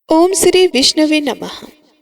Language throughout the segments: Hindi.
ओम श्री विष्णुवे नमः।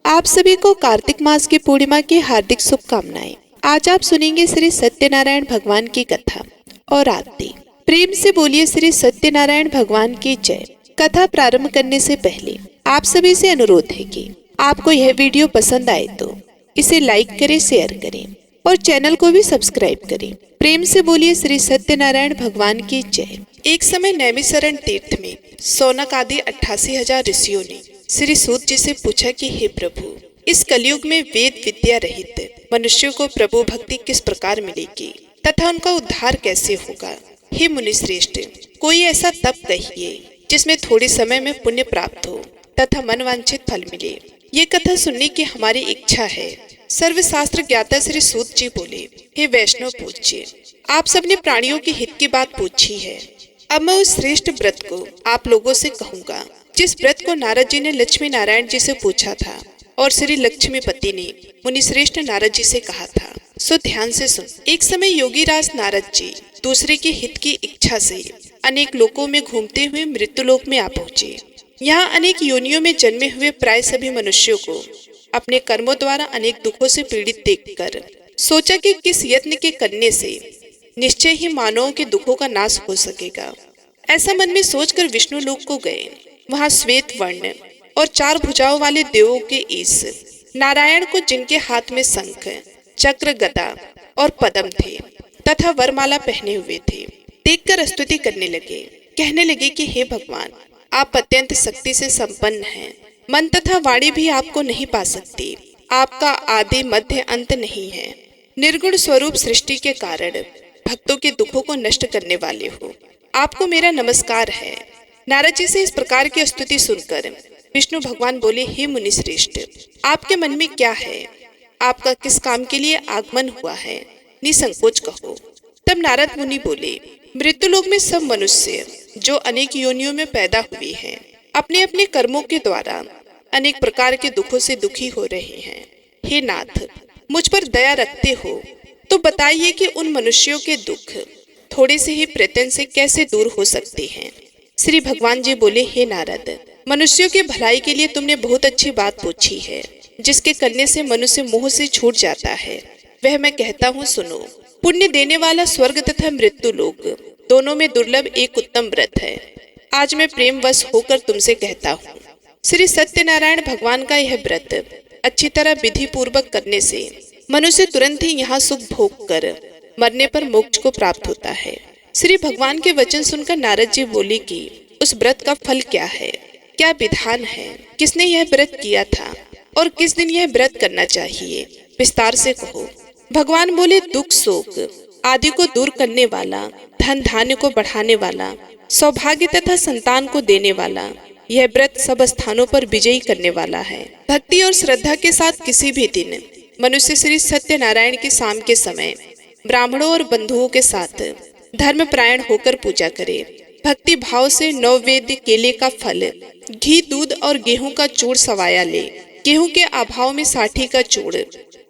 आप सभी को कार्तिक मास की पूर्णिमा की हार्दिक शुभकामनाएं। आज आप सुनेंगे श्री सत्यनारायण भगवान की कथा और आरती। प्रेम से बोलिए श्री सत्यनारायण भगवान की जय। कथा प्रारंभ करने से पहले आप सभी से अनुरोध है कि आपको यह वीडियो पसंद आए तो इसे लाइक करें, शेयर करें और चैनल को भी सब्सक्राइब करें। प्रेम से बोलिए श्री सत्यनारायण भगवान की जय। एक समय नैमिषारण्य तीर्थ में सौनक आदि 88,000 ऋषियों ने श्री सूत जी से पूछा कि हे प्रभु, इस कलयुग में वेद विद्या रहित मनुष्यों को प्रभु भक्ति किस प्रकार मिलेगी तथा उनका उद्धार कैसे होगा। हे मुनि श्रेष्ठ, कोई ऐसा तप कहिए जिसमें थोड़े समय में पुण्य प्राप्त हो तथा मनवांछित फल मिले। ये कथा सुनने की हमारी इच्छा है। सर्वशास्त्र ज्ञाता श्री सूत जी बोले, हे वैष्णव पूज्य, आप सबने प्राणियों के हित की बात पूछी है। अब मैं उस श्रेष्ठ व्रत को आप लोगों से कहूँगा जिस व्रत को नारद जी ने लक्ष्मी नारायण जी से पूछा था और श्री लक्ष्मीपति ने मुनि श्रेष्ठ नारद जी से कहा था। सो ध्यान से सुन। एक समय योगी राज नारद जी दूसरे के हित की इच्छा से अनेक लोकों में घूमते हुए मृत्युलोक में आ पहुँचे। यहाँ अनेक योनियों में जन्मे हुए प्राय सभी मनुष्यों को अपने कर्मों द्वारा अनेक दुखों से पीड़ित देखकर सोचा कि किस यत्न के करने से निश्चय ही मानवों के दुखों का नाश हो सकेगा। ऐसा मन में सोचकर विष्णु लोक को गए। वहां श्वेत वर्ण और 4 भुजाओं वाले देवों के ईश नारायण को, जिनके हाथ में शंख, चक्र, गदा और पद्म थे तथा वरमाला पहने हुए थे, देखकर स्तुति करने लगे। कहने लगे कि हे भगवान, आप अत्यंत शक्ति से संपन्न हैं। मन तथा वाणी भी आपको नहीं पा सकती। आपका आदि मध्य अंत नहीं है। निर्गुण स्वरूप सृष्टि के कारण भक्तों के दुखों को नष्ट करने वाले हो। आपको मेरा नमस्कार है। नारद जी से इस प्रकार की स्तुति सुनकर विष्णु भगवान बोले, हे मुनि श्रेष्ठ, आपके मन में क्या है? आपका किस काम के लिए आगमन हुआ है? निसंकोच कहो। तब नारद मुनि बोले, मृत्युलोक में सब मनुष्य जो अनेक योनियों में पैदा हुए हैं, अपने अपने कर्मों के द्वारा अनेक प्रकार के दुखों से दुखी हो रहे हैं। हे नाथ, मुझ पर दया रखते हो तो बताइए कि उन मनुष्यों के दुख थोड़े से ही प्रयत्न से कैसे दूर हो सकते हैं। श्री भगवान जी बोले, हे नारद, मनुष्यों के भलाई के लिए तुमने बहुत अच्छी बात पूछी है। जिसके करने से मनुष्य मोह से छूट जाता है वह मैं कहता हूँ, सुनो। पुण्य देने वाला स्वर्ग तथा मृत्यु लोक दोनों में दुर्लभ एक उत्तम व्रत है। आज मैं प्रेम वश होकर तुमसे कहता हूँ। श्री सत्यनारायण भगवान का यह व्रत अच्छी तरह विधि पूर्वक करने से मनुष्य तुरंत ही यहाँ सुख भोग कर मरने पर मोक्ष को प्राप्त होता है। श्री भगवान के वचन सुनकर नारद जी बोले कि उस व्रत का फल क्या है, क्या विधान है, किसने यह व्रत किया था और किस दिन यह व्रत करना चाहिए, विस्तार से कहो। भगवान बोले, दुख शोक आदि को दूर करने वाला, धन धान्य को बढ़ाने वाला, सौभाग्य तथा संतान को देने वाला, यह व्रत सब स्थानों पर विजयी करने वाला है। भक्ति और श्रद्धा के साथ किसी भी दिन मनुष्य श्री सत्यनारायण की शाम के समय ब्राह्मणों और बंधुओं के साथ धर्म प्रायण होकर पूजा करे। भक्ति भाव से नववेद्य केले का फल, घी, दूध और गेहूं का चूड़ सवाया ले। गेहूं के अभाव में साठी का चूड़,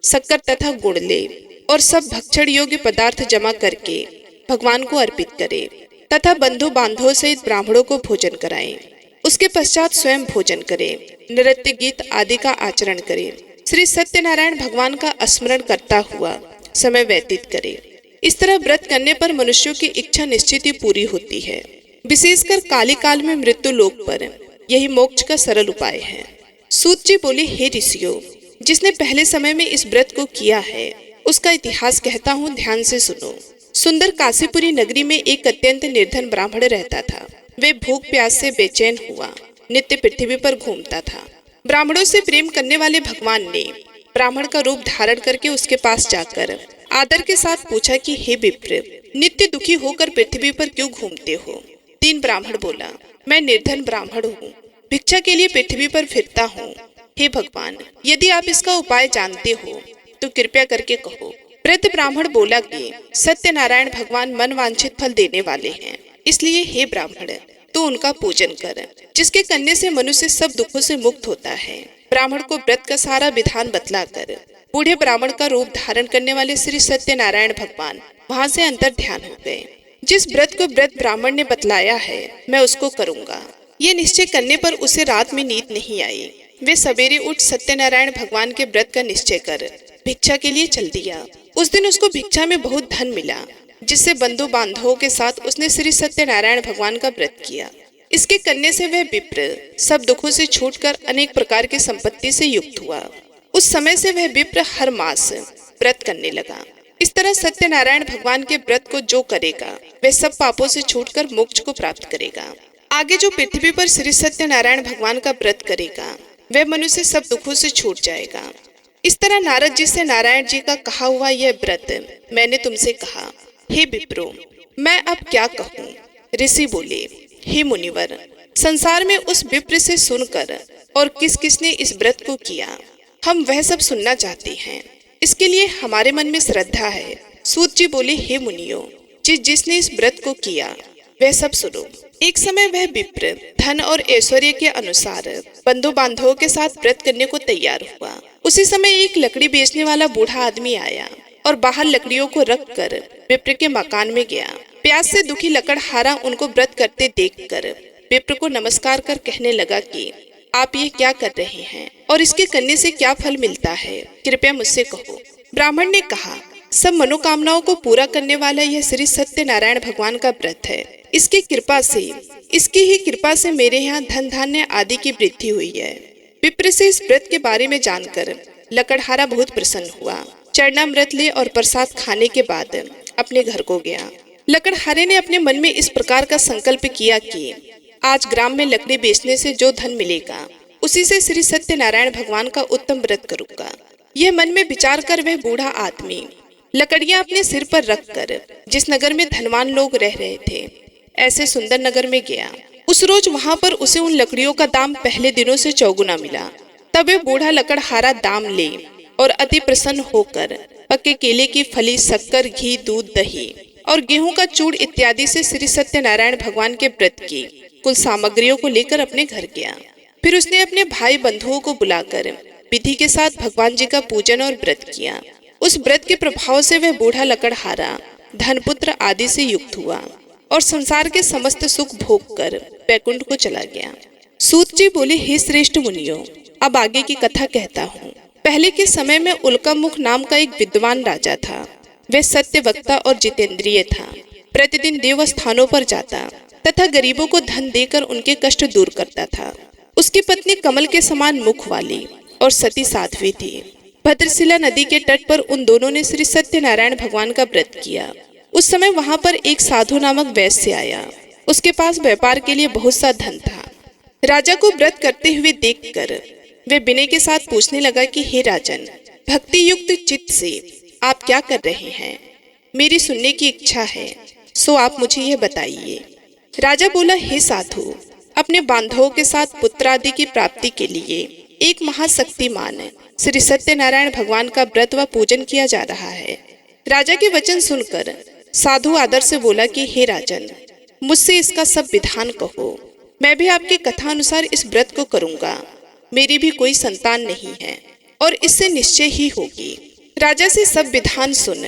शक्कर तथा गुड़ ले और सब भक्षण योग्य पदार्थ जमा करके भगवान को अर्पित करे तथा बंधु बांधवों सहित ब्राह्मणों को भोजन कराएं। उसके पश्चात स्वयं भोजन करे, नृत्य गीत आदि का आचरण करे, श्री सत्यनारायण भगवान का स्मरण करता हुआ समय व्यतीत करे। इस तरह व्रत करने पर मनुष्यों की इच्छा निश्चित ही पूरी होती है। विशेषकर काली काल में मृत्यु लोक पर यही मोक्ष का सरल उपाय है। सूत जी बोले, हे ऋषियों, जिसने पहले समय में इस व्रत को किया है उसका इतिहास कहता हूँ, ध्यान से सुनो। सुंदर काशीपुरी नगरी में एक अत्यंत निर्धन ब्राह्मण रहता था। वे भूख प्यास से बेचैन हुआ नित्य पृथ्वी पर घूमता था। ब्राह्मणों से प्रेम करने वाले भगवान ने ब्राह्मण का रूप धारण करके उसके पास जाकर आदर के साथ पूछा कि हे विप्र, नित्य दुखी होकर पृथ्वी पर क्यों घूमते हो? तीन ब्राह्मण बोला, मैं निर्धन ब्राह्मण हूँ, भिक्षा के लिए पृथ्वी पर फिरता हूँ। हे भगवान, यदि आप इसका उपाय जानते हो तो कृपया करके कहो। वृद्ध ब्राह्मण बोला कि सत्यनारायण भगवान मन वांछित फल देने वाले हैं, इसलिए हे ब्राह्मण, तू उनका पूजन कर, जिसके करने से मनुष्य सब दुखों से मुक्त होता है। ब्राह्मण को व्रत का सारा विधान बतलाकर बूढ़े ब्राह्मण का रूप धारण करने वाले श्री सत्यनारायण भगवान वहां से अंतर ध्यान हो गए। जिस व्रत को व्रत ब्राह्मण ने बतलाया है मैं उसको करूंगा। ये निश्चय करने पर उसे रात में नींद नहीं आई। वे सवेरे उठ सत्यनारायण भगवान के व्रत का निश्चय कर भिक्षा के लिए चल दिया। उस दिन उसको भिक्षा में बहुत धन मिला, जिससे बंधु बांधवों के साथ उसने श्री सत्यनारायण भगवान का व्रत किया। इसके करने से वह विप्र सब दुखों से छूटकर अनेक प्रकार की संपत्ति से युक्त हुआ। उस समय से वह विप्र हर मास व्रत करने लगा। इस तरह सत्यनारायण भगवान के व्रत को जो करेगा वह सब पापों से छूटकर मोक्ष को प्राप्त करेगा। आगे जो पृथ्वी पर श्री सत्यनारायण भगवान का व्रत करेगा वह मनुष्य सब दुखों से छूट जाएगा। इस तरह नारद जी से नारायण जी का कहा हुआ यह व्रत मैंने तुमसे कहा। हे विप्रो, मैं अब क्या कहूँ। ऋषि बोले, हे मुनिवर, संसार में उस विप्र से सुनकर और किस किसने इस व्रत को किया, हम वह सब सुनना चाहते हैं। इसके लिए हमारे मन में श्रद्धा है। सूत जी बोले, हे मुनियों, जिसने इस व्रत को किया वह सब सुनो। एक समय वह विप्र धन और ऐश्वर्य के अनुसार बंधु बांधवों के साथ व्रत करने को तैयार हुआ। उसी समय एक लकड़ी बेचने वाला बूढ़ा आदमी आया और बाहर लकड़ियों को रखकर विप्र के मकान में गया। प्यास से दुखी लकड़हारा उनको व्रत करते देखकर विप्र को नमस्कार कर कहने लगा कि आप ये क्या कर रहे हैं और इसके करने से क्या फल मिलता है, कृपया मुझसे कहो। ब्राह्मण ने कहा, सब मनोकामनाओं को पूरा करने वाला यह श्री सत्यनारायण भगवान का व्रत है। इसकी ही कृपा से मेरे यहाँ धन धान्य आदि की वृद्धि हुई है। विप्र से इस व्रत के बारे में जानकर लकड़हारा बहुत प्रसन्न हुआ। चरणामृत ले और प्रसाद खाने के बाद अपने घर को गया। लकड़हारे ने अपने मन में इस प्रकार का संकल्प किया कि आज ग्राम में लकड़ी बेचने से जो धन मिलेगा उसी से श्री सत्यनारायण भगवान का उत्तम व्रत करूंगा। यह मन में विचार कर वह बूढ़ा आदमी लकड़ियां अपने सिर पर रखकर जिस नगर में धनवान लोग रह रहे थे ऐसे सुंदर नगर में गया। उस रोज वहां पर उसे उन लकड़ियों का दाम पहले दिनों से चौगुना मिला। तब वह बूढ़ा लकड़हारा दाम ले और अति प्रसन्न होकर पक्के केले की फली, शक्कर, घी, दूध, दही और गेहूं का चूड़ इत्यादि से श्री सत्यनारायण भगवान के व्रत की कुल सामग्रियों को लेकर अपने घर गया। फिर उसने अपने भाई बंधुओं को बुलाकर विधि के साथ भगवान जी का पूजन और व्रत किया। उस व्रत के प्रभाव से वह बूढ़ा लकड़हारा धन, पुत्र आदि से युक्त हुआ और संसार के समस्त सुख भोग कर वैकुंठ को चला गया। सूत जी बोले, हे श्रेष्ठ मुनियों, अब आगे की कथा कहता हूँ। पहले के समय में उल्कामुख नाम का एक विद्वान राजा था। वह सत्य वक्ता और जितेंद्रिय था। प्रतिदिन देव स्थानों पर जाता तथा गरीबों को धन देकर उनके कष्ट दूर करता था। उसकी पत्नी कमल के समान मुख वाली और सती साध्वी थी। भद्रशिला नदी के तट पर उन दोनों ने श्री सत्यनारायण भगवान का व्रत किया। उस समय वहां पर एक साधु नामक वैश्य आया। उसके पास व्यापार के लिए बहुत सा धन था। राजा को व्रत करते हुए देखकर वे विनय के साथ पूछने लगा कि हे राजन, भक्ति युक्त चित्त से आप क्या कर रहे हैं? मेरी सुनने की इच्छा है, सो आप मुझे यह बताइए। राजा बोला, हे साधु, अपने बांधवों के साथ पुत्र आदि की प्राप्ति के लिए एक महाशक्तिमान श्री सत्यनारायण भगवान का व्रत व पूजन किया जा रहा है। राजा के वचन सुनकर साधु आदर से बोला कि हे राजन, मुझसे इसका सब विधान कहो। मैं भी आपकी कथा अनुसार इस व्रत को करूंगा। मेरी भी कोई संतान नहीं है और इससे निश्चय ही होगी। राजा से सब विधान सुन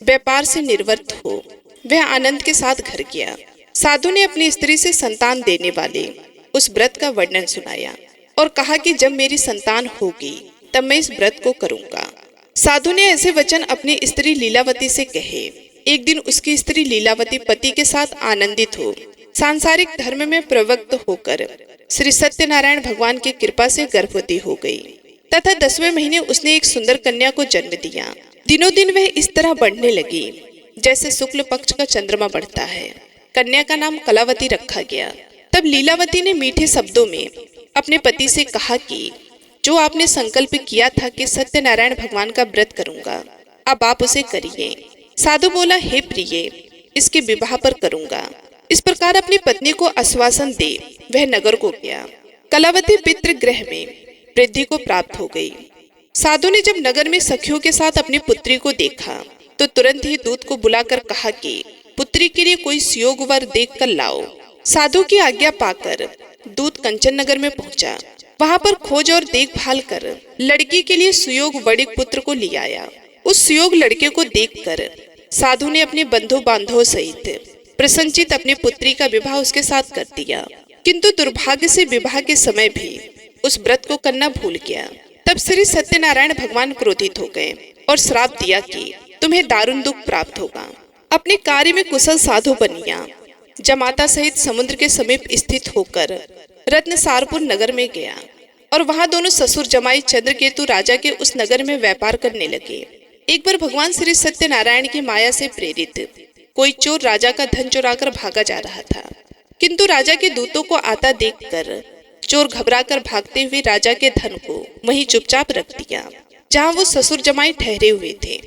व्यापार से निर्वृत्त हो वह आनंद के साथ घर गया। साधु ने अपनी स्त्री से संतान देने वाले उस व्रत का वर्णन सुनाया और कहा कि जब मेरी संतान होगी तब मैं इस व्रत को करूंगा। साधु ने ऐसे वचन अपनी स्त्री लीलावती से कहे। एक दिन उसकी स्त्री लीलावती पति के साथ आनंदित हो सांसारिक धर्म में प्रवृत्त होकर श्री सत्यनारायण भगवान की कृपा से गर्भवती हो गई तथा 10वें महीने उसने एक सुंदर कन्या को जन्म दिया। दिनों दिन वह इस तरह बढ़ने लगी जैसे शुक्ल पक्ष का चंद्रमा बढ़ता है। कन्या का नाम कलावती रखा गया। तब लीलावती ने मीठे शब्दों में अपने पति से कहा कि जो आपने संकल्प किया था कि सत्यनारायण भगवान का व्रत करूंगा, अब आप उसे करिए। साधु बोला, हे प्रिय, इसके विवाह पर करूंगा। इस प्रकार अपनी पत्नी को आश्वासन दे वह नगर को गया। कलावती पितृगृह में वृद्धि को प्राप्त हो गई। साधु ने जब नगर में सखियों के साथ अपनी पुत्री को देखा तो तुरंत ही दूत को बुलाकर कहा कि पुत्री के लिए कोई सुयोग वर देख कर लाओ। साधु की आज्ञा पाकर दूत कंचन नगर में पहुंचा। वहां पर खोज और देखभाल कर लड़की के लिए सुयोग वड़िक पुत्र को ले आया। उस सुयोग लड़के को देखकर साधु ने अपने बंधु बांधवों सहित प्रसन्नचित अपनी पुत्री का विवाह उसके साथ कर दिया। किंतु दुर्भाग्य से विवाह के समय भी उस व्रत को करना भूल गया। तब श्री सत्यनारायण भगवान क्रोधित हो गए और श्राप दिया कि तुम्हें दारुण दुख प्राप्त होगा। अपने कार्य में कुशल साधु बनिया जमाता सहित समुद्र के समीप स्थित होकर रत्नसारपुर नगर में गया और वहां दोनों ससुर जमाई चंद्रकेतु राजा के उस नगर में व्यापार करने लगे। एक बार भगवान श्री सत्यनारायण की माया से प्रेरित कोई चोर राजा का धन चुराकर भागा जा रहा था, किंतु राजा के दूतों को आता देखकर चोर घबराकर भागते हुए राजा के धन को वहीं चुपचाप रख दिया जहां वो ससुर जमाई ठहरे हुए थे।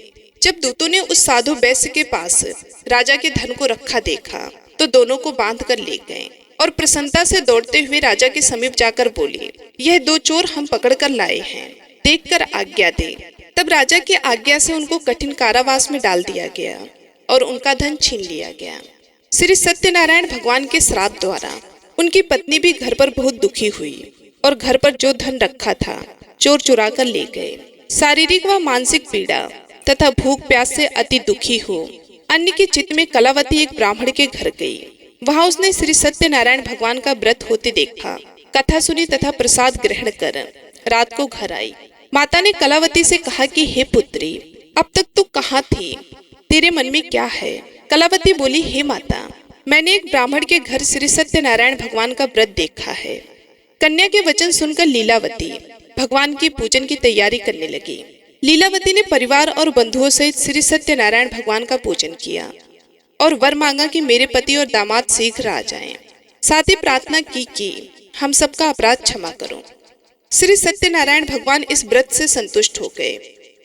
जब दूतों ने उस साधु वैश्य के पास राजा के धन को रखा देखा तो दोनों को बांध कर ले गए और प्रसन्नता से दौड़ते हुए राजा के समीप जाकर बोले, यह दो चोर हम पकड़ कर लाए हैं, देखकर आज्ञा दे। तब राजा की आज्ञा से उनको कठिन कारावास में डाल दिया गया और उनका धन छीन लिया गया। श्री सत्यनारायण भगवान के श्राप द्वारा उनकी पत्नी भी घर पर बहुत दुखी हुई और घर पर जो धन रखा था चोर चुरा कर ले गए। शारीरिक व मानसिक पीड़ा तथा भूख प्यास से अति दुखी हो अन्य के चित्त में कलावती एक ब्राह्मण के घर गई। वहां उसने श्री सत्यनारायण भगवान का व्रत होते देखा, कथा सुनी तथा प्रसाद ग्रहण कर रात को घर आई। माता ने कलावती से कहा कि हे पुत्री, अब तक तू कहाँ थी, तेरे मन में क्या है? कलावती बोली, हे माता, मैंने एक ब्राह्मण के घर श्री सत्यनारायण भगवान का व्रत देखा है। कन्या के वचन सुनकर लीलावती भगवान की पूजन की तैयारी करने लगी। लीलावती ने परिवार और बंधुओं सहित श्री सत्यनारायण भगवान का पूजन किया और वर मांगा कि मेरे पति और दामाद शीघ्र आ जाएं। साथ ही प्रार्थना की कि हम सबका अपराध क्षमा करो। श्री सत्यनारायण भगवान इस व्रत से संतुष्ट हो गए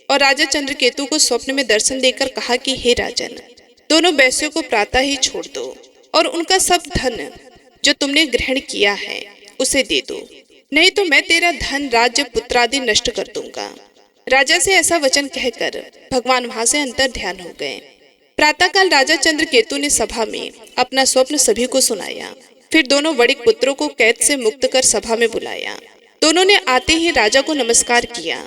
और राजा चंद्रकेतु को स्वप्न में दर्शन देकर कहा कि हे राजन, दोनों वैश्यों को प्रातः ही छोड़ दो और उनका सब धन जो तुमने ग्रहण किया है उसे दे दो, नहीं तो मैं तेरा धन, राज्य, पुत्रादि नष्ट कर दूंगा। राजा से ऐसा वचन कहकर भगवान वहां से अंतर ध्यान हो गए। प्रातःकाल राजा चंद्रकेतु ने सभा में अपना स्वप्न सभी को सुनाया। फिर दोनों वणिक पुत्रों को कैद से मुक्त कर सभा में बुलाया। दोनों ने आते ही राजा को नमस्कार किया।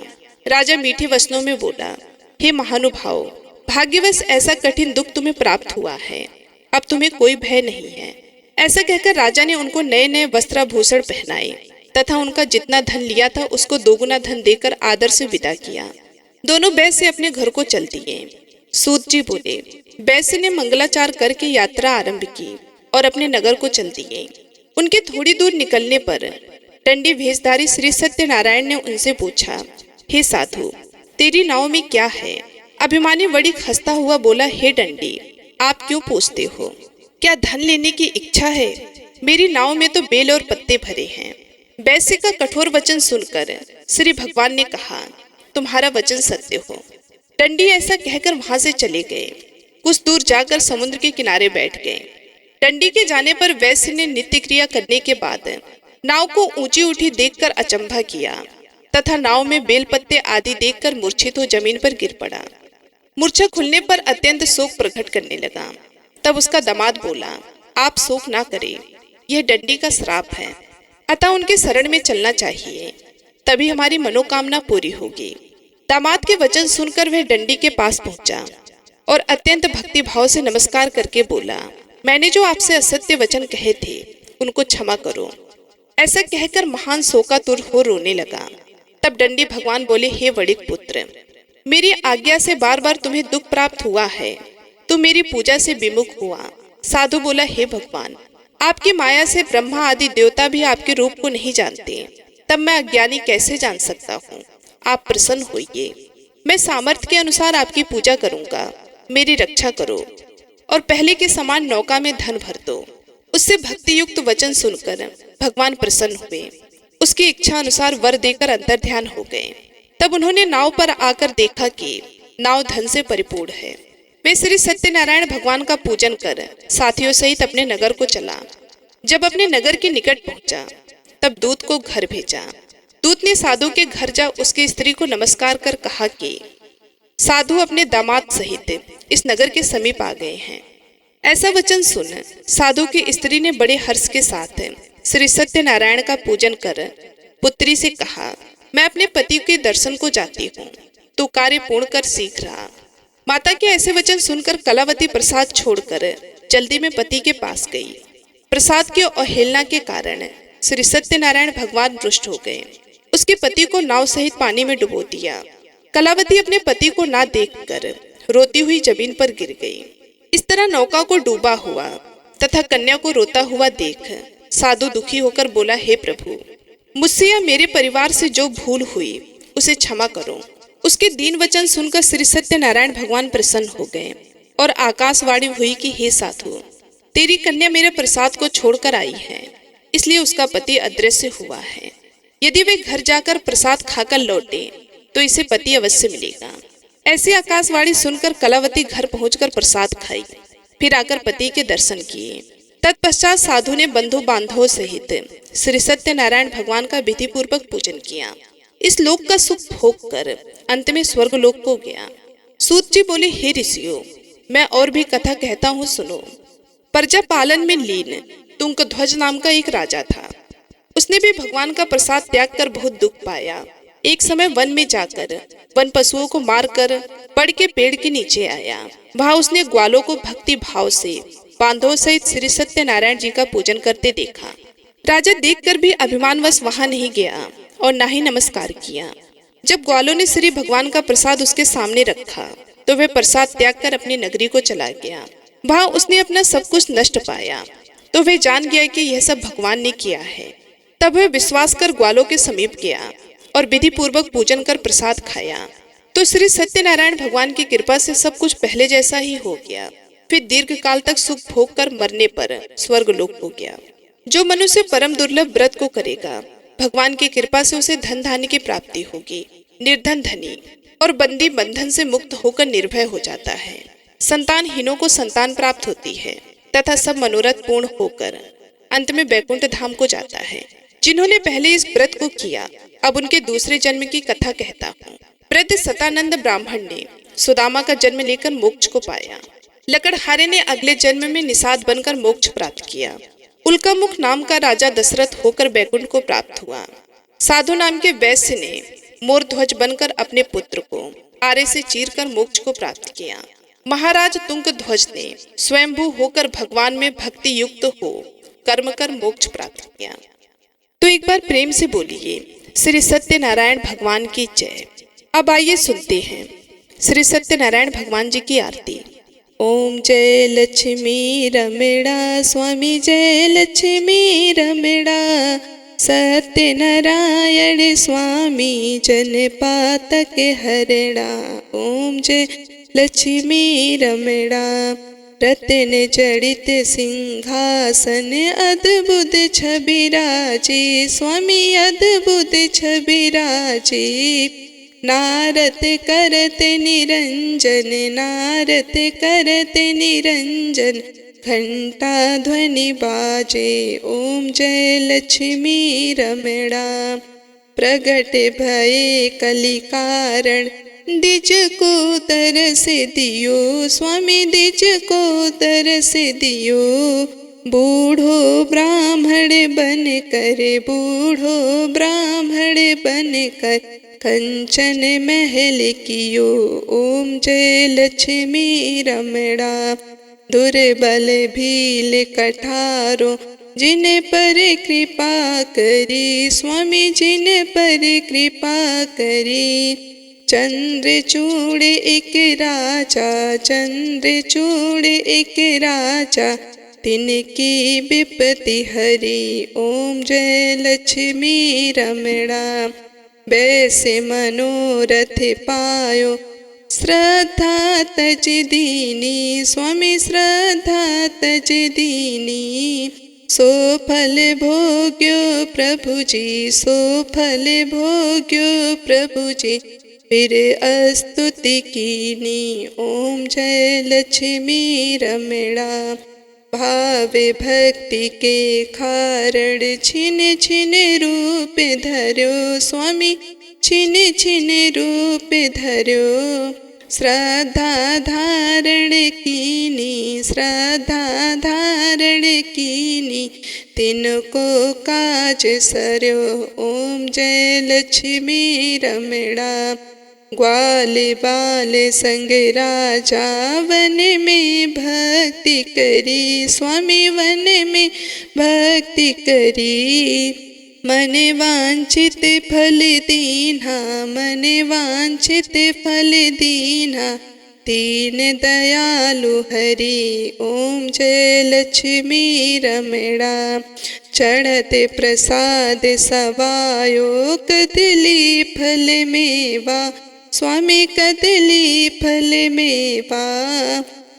राजा मीठे वचनों में बोला, हे महानुभाव, भाग्यवश ऐसा कठिन दुख तुम्हें प्राप्त हुआ है, अब तुम्हें कोई भय नहीं है। ऐसा कहकर राजा ने उनको नए नए वस्त्राभूषण पहनाए तथा उनका जितना धन लिया था उसको दोगुना धन देकर आदर से विदा किया। दोनों वैश्य अपने घर को चल दिए। सूत जी बोले, वैश्य ने मंगलाचार करके यात्रा आरंभ की और अपने नगर को चल दिए। उनके थोड़ी दूर निकलने पर दंडी भेषधारी श्री सत्यनारायण ने उनसे पूछा, हे साधु, तेरी नाव में क्या है? अभिमानी वणिक हंसता हुआ बोला, हे दंडी, आप क्यों पूछते हो? क्या धन लेने की इच्छा है? मेरी नाव में तो बेल और पत्ते भरे हैं। वैश्य का कठोर वचन सुनकर श्री भगवान ने कहा, तुम्हारा वचन सत्य हो। दंडी ऐसा कहकर वहां से चले गए। कुछ दूर जाकर समुद्र के किनारे बैठ गए। दंडी के जाने पर वैश्य ने नित्य क्रिया करने के बाद नाव को ऊंची उठी देखकर अचंभा किया तथा नाव में बेलपत्ते आदि देखकर मूर्छित हो जमीन पर गिर पड़ा। मूर्छा खुलने पर अत्यंत शोक प्रकट करने लगा। तब उसका दामाद बोला, आप शोक ना करें, यह दंडी का श्राप है, अतः उनके शरण में चलना चाहिए, तभी हमारी मनोकामना पूरी होगी। दामाद के वचन सुनकर वह दंडी के पास पहुंचा और अत्यंत भक्ति भाव से नमस्कार करके बोला, मैंने जो आपसे असत्य वचन कहे थे उनको क्षमा करो। ऐसा कहकर महान शोकातुर हो रोने लगा। तब दंडी भगवान बोले, हे वणिक पुत्र, मेरी आज्ञा से बार बार तुम्हें दुख प्राप्त हुआ है, तो मेरी पूजा से विमुख हुआ। साधु बोला, हे भगवान, आपकी माया से ब्रह्मा आदि देवता भी आपके रूप को नहीं जानते, तब मैं अज्ञानी कैसे जान सकता हूँ? आप प्रसन्न होइए, मैं सामर्थ्य के अनुसार आपकी पूजा करूंगा, मेरी रक्षा करो और पहले के समान नौका में धन भर दो। उससे भक्ति युक्त वचन सुनकर भगवान प्रसन्न हुए। उसकी इच्छा अनुसार वर देकर अंतर्ध्यान हो गए। तब उन्होंने नाव पर आकर देखा कि नाव धन से परिपूर्ण है। वे श्री सत्यनारायण भगवान का पूजन कर साथियों सहित अपने नगर को चला। जब अपने नगर के निकट पहुंचा तब दूत को घर भेजा। दूत ने साधु के घर जा उसकी स्त्री को नमस्कार कर कहा कि साधु अपने दामाद सहित इस नगर के समीप आ गए हैं। ऐसा वचन सुन साधु की स्त्री ने बड़े हर्ष के साथ श्री सत्यनारायण का पूजन कर पुत्री से कहा, मैं अपने पति के दर्शन को जाती हूँ, तू कार्य पूर्ण कर शीघ्र आ। माता के ऐसे वचन सुनकर कलावती प्रसाद छोड़कर जल्दी में पति के पास गई। प्रसाद की अवहेलना के कारण श्री सत्यनारायण भगवान रुष्ट हो गए। उसके पति को नाव सहित पानी में डुबो दिया। कलावती अपने पति को ना देखकर रोती हुई जमीन पर गिर गई। इस तरह नौका को डूबा हुआ तथा कन्या को रोता हुआ देख साधु दुखी होकर बोला, हे प्रभु, मुझसे या मेरे परिवार से जो भूल हुई उसे क्षमा करो। उसके दीन वचन सुनकर श्री सत्यनारायण भगवान प्रसन्न हो गए और आकाशवाणी हुई कि हे साधु, तेरी कन्या मेरे प्रसाद को छोड़कर आई है, इसलिए उसका पति अदृश्य हुआ है। यदि वे घर जाकर प्रसाद खाकर लौटे तो इसे पति अवश्य मिलेगा। ऐसी आकाशवाणी सुनकर कलावती घर पहुंचकर प्रसाद खाई, फिर आकर पति के दर्शन किए। तत्पश्चात साधु ने बंधु बांधवों सहित श्री सत्यनारायण भगवान का विधि पूर्वक पूजन किया। इस लोक का सुख भोग कर अंत में स्वर्ग लोक को गया। सूत जी बोले, हे ऋषियों, मैं और भी कथा कहता हूँ, सुनो। प्रजा पालन में लीन तुंगध्वज नाम का एक राजा था। उसने भी भगवान का प्रसाद त्याग कर बहुत दुख पाया। एक समय वन में जाकर वन पशुओं को मारकर पड़ के पेड़ के नीचे आया। वहां उसने ग्वालों को भक्ति भाव से बांधवों सहित श्री सत्यनारायण जी का पूजन करते देखा। राजा देखकर भी अभिमानवश वहां नहीं गया और ना ही नमस्कार किया। जब ग्वालों ने श्री भगवान का प्रसाद उसके सामने रखा तो वह प्रसाद त्याग कर अपनी नगरी को चला गया। वहां उसने अपना सब कुछ नष्ट पाया तो वह जान गया कि यह सब भगवान ने किया है। तब वह विश्वास कर ग्वालों के समीप गया और विधि पूर्वक पूजन कर प्रसाद खाया तो श्री सत्यनारायण भगवान की कृपा से सब कुछ पहले जैसा ही हो गया। फिर दीर्घ काल तक सुख भोग कर मरने पर स्वर्ग लोक हो गया। जो मनुष्य परम दुर्लभ व्रत को करेगा, भगवान की कृपा से उसे धन धान्य की प्राप्ति होगी। निर्धन धनी और बंदी बंधन से मुक्त होकर निर्भय हो जाता है। संतानहीनों को संतान प्राप्त होती है तथा सब मनोरथ पूर्ण होकर अंत में वैकुंठ धाम को जाता है। जिन्होंने पहले इस व्रत को किया, अब उनके दूसरे जन्म की कथा कहता हूँ। वृद्ध सतानंद ब्राह्मण ने सुदामा का जन्म लेकर मोक्ष को पाया। लकड़हारे ने अगले जन्म में निषाद बनकर मोक्ष प्राप्त किया। उल्कामुख नाम का राजा दशरथ होकर वैकुंठ को प्राप्त हुआ। साधु नाम के वैश्य ने मोरध्वज बनकर अपने पुत्र को आरे से चीरकर मोक्ष को प्राप्त किया। महाराज तुंगध्वज ने स्वयंभू होकर भगवान में भक्ति युक्त हो कर्म कर मोक्ष प्राप्त किया। तो एक बार प्रेम से बोलिए, श्री सत्यनारायण भगवान की जय। अब आइए सुनते हैं श्री सत्यनारायण भगवान जी की आरती। ओम जय लक्ष्मी रमणा स्वामी, जय लक्ष्मी रमणा, सत्यनारायण स्वामी जन पातक हरणा। ओम जय लक्ष्मी रमणा, रत्न जड़ित सिंहासन अद्भुत छबिराजे, स्वामी अद्भुत छबिराजे। नारत करत निरंजन, नारत करत निरंजन, घंटा ध्वनि बाजे। ओम जय लक्ष्मी रमणा, प्रगट भये कलि कारण, दिज को तरस दियो, स्वामी दिज को तरस दियो। बूढ़ो ब्राह्मण बन कर, बूढ़ो ब्राह्मण बन कर, कंचन महल कियो। ओम जय लक्ष्मी रमणा, दुर्बल भील कठारो, जिन पर कृपा करी, स्वामी जिन पर कृपा करी। चंद्रचूड़ एक राजा, चंद्रचूड़ एक राजा, तिनकी विपत्ति हरी। ओम जय लक्ष्मी रमणा, वैसे मनोरथ पायो, श्रद्धा तज दीनी, स्वामी श्रद्धा तज दीनी। सो फल भोग्यो प्रभु जी, सो फल भोग्यो प्रभु जी, फिर स्तुति कीनी। ओम जय लक्ष्मी रमणा, भाव भक्ति के कारण, छिन छिन रूप धर्यो, स्वामी छिन छिन रूप धर्यो। श्रद्धा धारण कीनी, श्रद्धा धारण कीनी, तिनको काज सर्यो। ओम जय लक्ष्मी रमणा, ग्वाल बाल संग राजा वन में भक्ति करी, स्वामी वन में भक्ति करी। मन वांछित फल दीन्हा, मन वांछित फल दीन्हा, दीन दयालु हरि। ओम जय लक्ष्मी रमणा। चढ़ते प्रसाद सवायो, कदली फल मेवा, स्वामी कदली फल मेवा।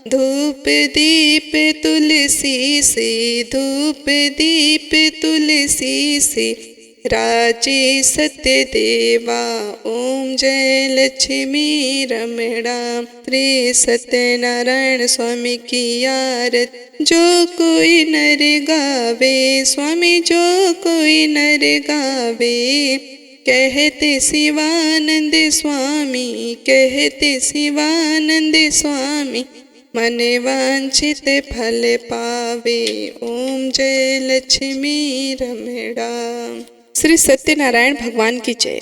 धूप दीप तुलसी से, धूप दीप तुलसी से, राजे सत्य देवा। ओम जय लक्ष्मी रमणा। श्री सत्यनारायण स्वामी की आरती जो कोई नर गावे, स्वामी जो कोई नर गावे। कहते शिवानंद स्वामी, कहते शिवानंद स्वामी, मन वांछित फल पावे। ओम जय लक्ष्मी रमणा। श्री सत्यनारायण भगवान की जय।